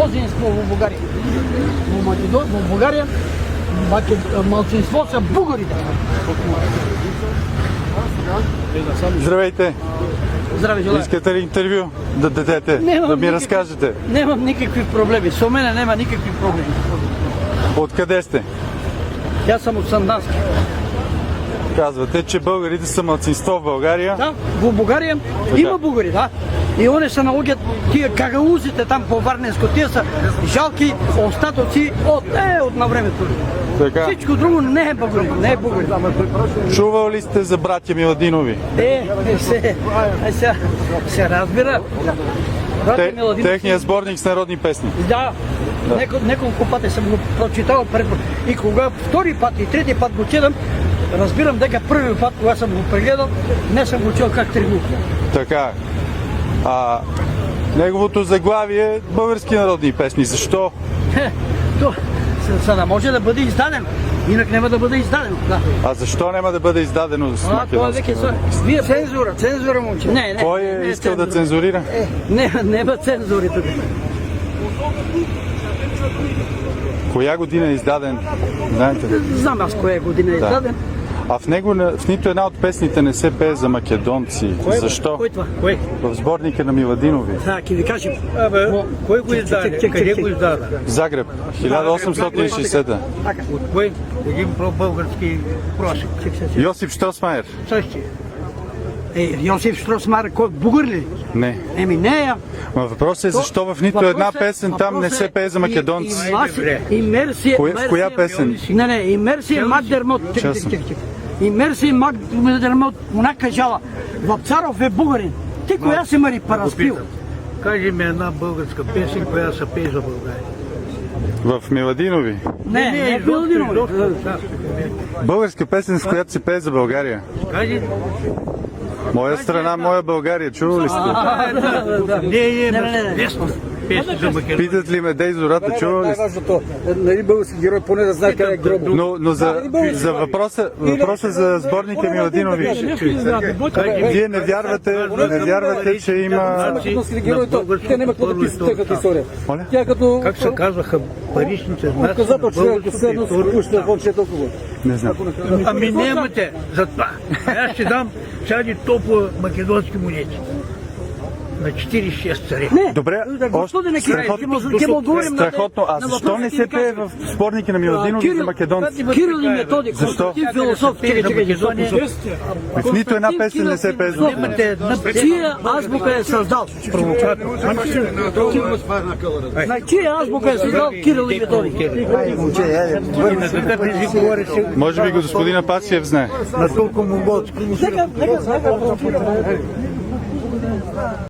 мнозинство в България. В България малцинство са бугарите. Здравейте! Здравей, желая. Искате ли интервю да дадете? Да ми разкажете? Нямам никакви проблеми. Со мене няма никакви проблеми. Откъде сте? Аз съм от Сандански. Казвате, че българите са малцинство в България. Да, в България има българи, да. И они се налагат тия кагаузите там по Варненско. Тия са жалки остатъци от на времето. Така. Всичко друго не е българи, не е българи. Чувал ли сте за братя Миладинови? Се разбира. Техният сборник с народни песни. Да. Неколко пъти съм го прочитал и кога втори път и трети път го читам, разбирам дека първи път, кога съм го прегледал, не съм го чул как тръгва. Така. Неговото заглавие е български народни песни. Защо? За да може да бъде издадено. Инак няма да бъде издадено. Да. А защо няма да бъде издадено с македонски? Вие цензура, момче. Не. Кой е искал да цензурира? Няма цензури тук. Коя година е издаден? Знаете ли? Знам аз коя година е издаден. А в него в нито една от песните не се пее за македонци. Защо? Кой това? Кой? В сборника на Миладинови. Ки ви кажем. Кой го издаде? Къде го издаде? Загреб, 1860. От кой? Един български просик. Йосип Штросмайер. Същия. Йосиф Штросмайер, кой? Бугър ли? Не. Не е. Въпросът е защо в нито една песен там не се пее за македонци. В коя песен? Не, имерсия Макдермот. Имерсия Макдермот, она кажала, Вапцаров е бугарин. Ти коя си мари параспил? Кажи ми една българска песен, която се пее за България. В Миладинови? Не, в Миладинови. Българска песен, с която се пее за България. Кажи. Моя страна, моя България. Чували ли сте? Не. Песен за Македония. Питат ли ме Дей зората, чували ли сте? Най-важното, нали български герой поне да знае къде е гроб. Но за въпроса за сборника Миладинови. Вие не вярвате, че има... Македонските герои, те няма какво да писат техната история. Тя като... Как се казваха паричните знаци Показател, на че последно се българските пуща фон, че е толкова. Не знам. Ами нямате за това. Аз ще дам сяди толкова македонски монети. На 46 царе. Добре, страхотно. А защо не се пее в сборника на Миладинови за македонци? Кирил и Методик, защо? Философ, В нито една песен не се пее за македонци. Чия азбука е създал? Чия азбука е създал Кирил и Методик? Може би господин Апасиев знае. На толкова монголски. Нека